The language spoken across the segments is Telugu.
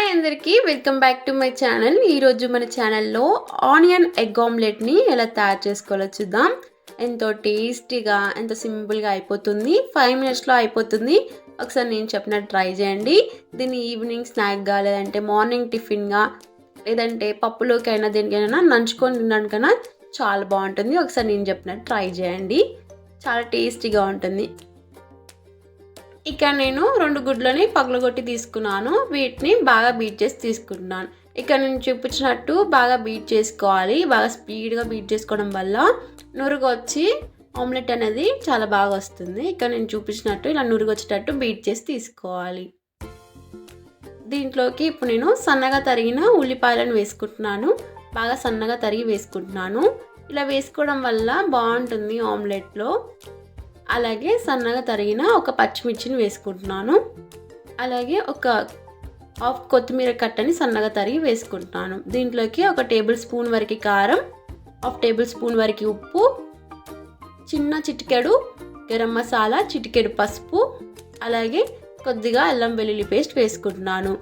హాయ్ అందరికీ welcome back to my channel. ఈరోజు మన ఛానల్లో ఆనియన్ ఎగ్ ఆమ్లెట్ని ఎలా తయారు చేసుకోవాలో చూద్దాం. ఎంతో టేస్టీగా ఎంతో సింపుల్గా అయిపోతుంది, 5 మినిట్స్లో అయిపోతుంది. ఒకసారి నేను చెప్పినట్టు ట్రై చేయండి. దీన్ని ఈవినింగ్ స్నాక్గా, లేదంటే మార్నింగ్ టిఫిన్గా, లేదంటే పప్పులోకైనా దేనికైనా నంచుకొని తినడానికైనా చాలా బాగుంటుంది. ఒకసారి నేను చెప్పినట్టు ట్రై చేయండి, చాలా టేస్టీగా ఉంటుంది. ఇక్కడ నేను 2 గుడ్లని పగలగొట్టి తీసుకున్నాను. వీటిని బాగా బీట్ చేసి తీసుకుంటున్నాను. ఇక్కడ నేను చూపించినట్టు బాగా బీట్ చేసుకోవాలి. బాగా స్పీడ్గా బీట్ చేసుకోవడం వల్ల నురుగు వచ్చి ఆమ్లెట్ అనేది చాలా బాగా వస్తుంది. ఇక్కడ నేను చూపించినట్టు ఇలా నురుగు వచ్చేటట్టు బీట్ చేసి తీసుకోవాలి. దీంట్లోకి ఇప్పుడు నేను సన్నగా తరిగిన ఉల్లిపాయలను వేసుకుంటున్నాను. బాగా సన్నగా తరిగి వేసుకుంటున్నాను. ఇలా వేసుకోవడం వల్ల బాగుంటుంది ఆమ్లెట్లో. అలాగే సన్నగా తరిగిన ఒక పచ్చిమిర్చిని వేసుకుంటున్నాను. అలాగే ఒక హాఫ్ కొత్తిమీర కట్టని సన్నగా తరిగి వేసుకుంటున్నాను. దీంట్లోకి 1 టేబుల్ స్పూన్ వరకు కారం, హాఫ్ టేబుల్ స్పూన్ వరకు ఉప్పు, చిన్న చిటికెడు గరం మసాలా, చిటికెడు పసుపు, అలాగే కొద్దిగా అల్లం వెల్లుల్లి పేస్ట్ వేసుకుంటున్నాను.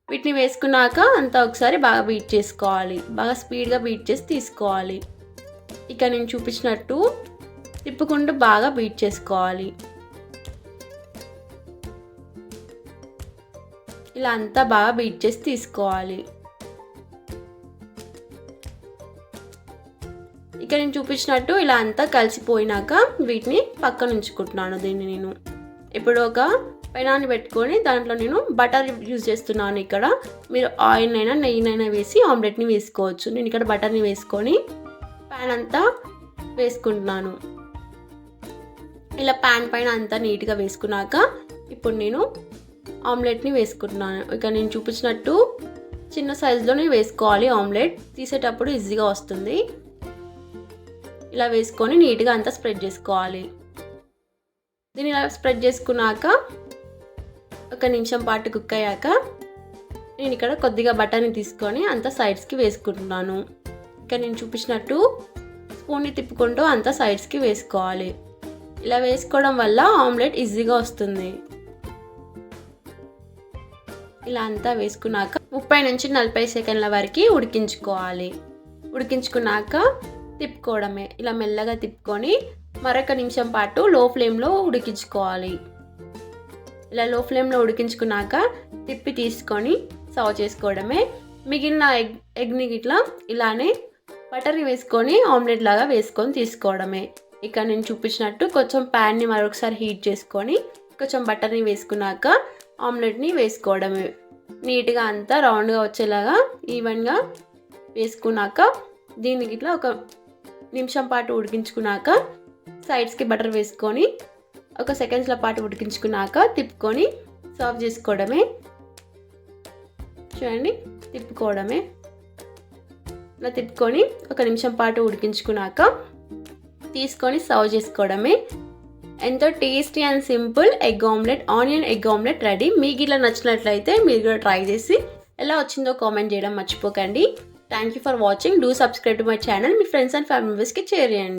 వీటిని వేసుకున్నాక అంతా ఒకసారి బాగా బీట్ చేసుకోవాలి. బాగా స్పీడ్గా బీట్ చేసి తీసుకోవాలి. ఇక నేను చూపించినట్టు తిప్పుకుంటూ బాగా బీట్ చేసుకోవాలి. ఇలా అంతా బాగా బీట్ చేసి తీసుకోవాలి. ఇక్కడ నేను చూపించినట్టు ఇలా అంతా కలిసిపోయినాక వీటిని పక్కన ఉంచుకుంటున్నాను. దీన్ని నేను ఇప్పుడు ఒక పెనాన్ని పెట్టుకొని దాంట్లో నేను బటర్ యూజ్ చేస్తున్నాను. ఇక్కడ మీరు ఆయిల్ అయినా నెయ్యినైనా వేసి ఆమ్లెట్ని వేసుకోవచ్చు. నేను ఇక్కడ బటర్ని వేసుకొని ప్యాన్ అంతా వేసుకుంటున్నాను. ఇలా ప్యాన్ పైన అంతా నీట్గా వేసుకున్నాక ఇప్పుడు నేను ఆమ్లెట్ని వేసుకుంటున్నాను. ఇక నేను చూపించినట్టు చిన్న సైజులోనే వేసుకోవాలి. ఆమ్లెట్ తీసేటప్పుడు ఈజీగా వస్తుంది. ఇలా వేసుకొని నీట్గా అంతా స్ప్రెడ్ చేసుకోవాలి. దీన్ని ఇలా స్ప్రెడ్ చేసుకున్నాక 1 నిమిషం పాటు కుక్ అయ్యాక నేను ఇక్కడ కొద్దిగా బటర్ని తీసుకొని అంతా సైడ్స్కి వేసుకుంటున్నాను. ఇక్కడ నేను చూపించినట్టు స్పూన్ని తిప్పుకుంటూ అంతా సైడ్స్కి వేసుకోవాలి. ఇలా వేసుకోవడం వల్ల ఆమ్లెట్ ఈజీగా వస్తుంది. ఇలా అంతా వేసుకున్నాక 30 నుంచి 40 సెకండ్ల వరకు ఉడికించుకోవాలి. ఉడికించుకున్నాక తిప్పుకోవడమే. ఇలా మెల్లగా తిప్పుకొని మరొక నిమిషం పాటు లో ఫ్లేమ్లో ఉడికించుకోవాలి. ఇలా లో ఫ్లేమ్లో ఉడికించుకున్నాక తిప్పి తీసుకొని సర్వ్ చేసుకోవడమే. మిగిలిన ఎగ్ని ఇట్లా ఇలానే బటర్ని వేసుకొని ఆమ్లెట్ లాగా వేసుకొని తీసుకోవడమే. ఇక్కడ నేను చూపించినట్టు కొంచెం ప్యాన్ని మరొకసారి హీట్ చేసుకొని కొంచెం బటర్ని వేసుకున్నాక ఆమ్లెట్ని వేసుకోవడమే. నీట్గా అంతా రౌండ్గా వచ్చేలాగా ఈవెన్గా వేసుకున్నాక దీనికి ఇట్లా 1 నిమిషం పాటు ఉడికించుకున్నాక సైడ్స్కి బటర్ వేసుకొని 1 సెకండ్స్ల పాటు ఉడికించుకున్నాక తిప్పుకొని సర్వ్ చేసుకోవడమే. చూడండి, తిప్పుకోవడమే. ఇలా తిప్పుకొని 1 నిమిషం పాటు ఉడికించుకున్నాక తీసుకొని సర్వ్ చేసుకోవడమే. ఎంతో tasty and simple egg omelette, onion egg omelette ready. మీకు ఇలా నచ్చినట్లయితే మీరు కూడా ట్రై చేసి ఎలా వచ్చిందో కామెంట్ చేయడం మర్చిపోకండి. Thank you for watching. Do subscribe to my channel. Me friends and family మెంబర్స్కి షేర్ చేయండి.